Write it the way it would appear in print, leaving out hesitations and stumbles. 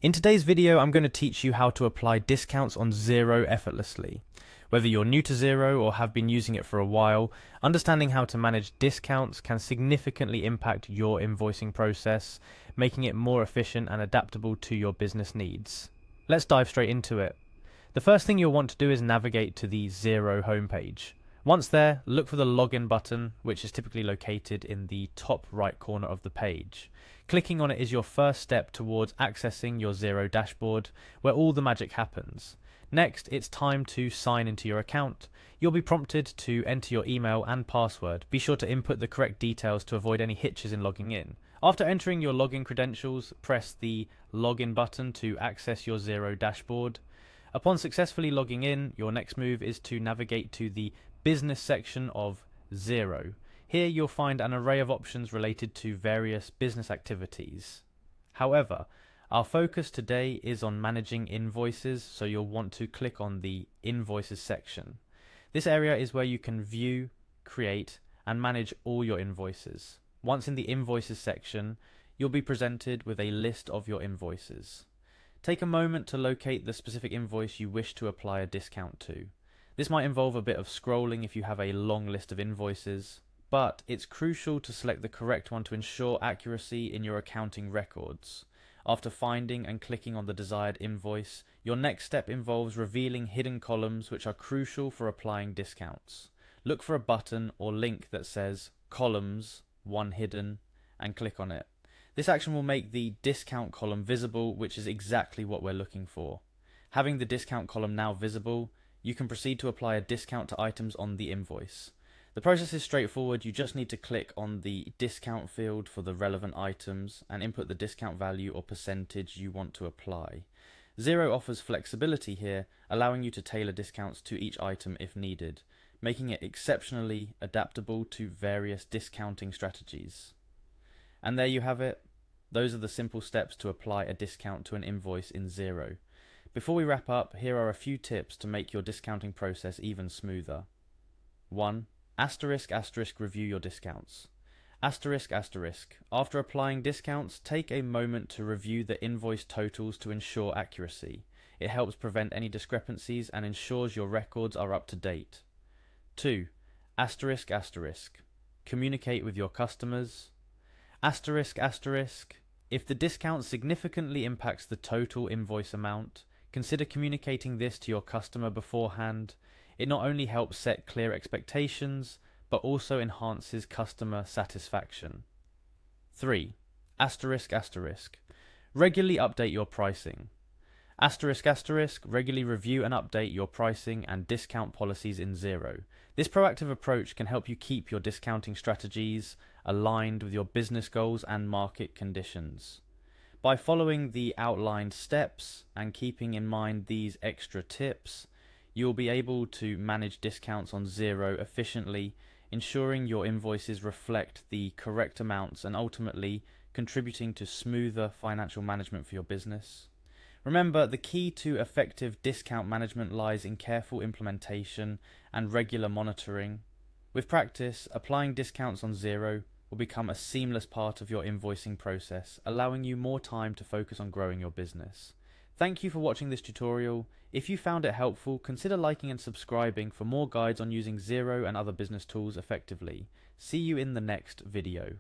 In today's video, I'm going to teach you how to apply discounts on Xero effortlessly. Whether you're new to Xero or have been using it for a while, understanding how to manage discounts can significantly impact your invoicing process, making it more efficient and adaptable to your business needs. Let's dive straight into it. The first thing you'll want to do is navigate to the Xero homepage. Once there, look for the login button, which is typically located in the top right corner of the page. Clicking on it is your first step towards accessing your Xero dashboard, where all the magic happens. Next, it's time to sign into your account. You'll be prompted to enter your email and password. Be sure to input the correct details to avoid any hitches in logging in. After entering your login credentials, press the login button to access your Xero dashboard. Upon successfully logging in, your next move is to navigate to the business section of Xero. Here you'll find an array of options related to various business activities. However, our focus today is on managing invoices, so you'll want to click on the Invoices section. This area is where you can view, create, and manage all your invoices. Once in the Invoices section, you'll be presented with a list of your invoices. Take a moment to locate the specific invoice you wish to apply a discount to. This might involve a bit of scrolling if you have a long list of invoices, but it's crucial to select the correct one to ensure accuracy in your accounting records. After finding and clicking on the desired invoice, your next step involves revealing hidden columns which are crucial for applying discounts. Look for a button or link that says Columns, One Hidden, and click on it. This action will make the discount column visible, which is exactly what we're looking for. Having the discount column now visible, you can proceed to apply a discount to items on the invoice. The process is straightforward. You just need to click on the discount field for the relevant items and input the discount value or percentage you want to apply. Xero offers flexibility here, allowing you to tailor discounts to each item if needed, making it exceptionally adaptable to various discounting strategies. And there you have it. Those are the simple steps to apply a discount to an invoice in Xero. Before we wrap up, here are a few tips to make your discounting process even smoother. 1. Review your discounts. After applying discounts, take a moment to review the invoice totals to ensure accuracy. It helps prevent any discrepancies and ensures your records are up to date. 2. Communicate with your customers. If the discount significantly impacts the total invoice amount, consider communicating this to your customer beforehand. It not only helps set clear expectations, but also enhances customer satisfaction. 3. Regularly update your pricing. Regularly review and update your pricing and discount policies in Xero. This proactive approach can help you keep your discounting strategies aligned with your business goals and market conditions. By following the outlined steps and keeping in mind these extra tips, you'll be able to manage discounts on Xero efficiently, ensuring your invoices reflect the correct amounts and ultimately contributing to smoother financial management for your business. Remember, the key to effective discount management lies in careful implementation and regular monitoring. With practice, applying discounts on Xero will become a seamless part of your invoicing process, allowing you more time to focus on growing your business. Thank you for watching this tutorial. If you found it helpful, consider liking and subscribing for more guides on using Xero and other business tools effectively. See you in the next video.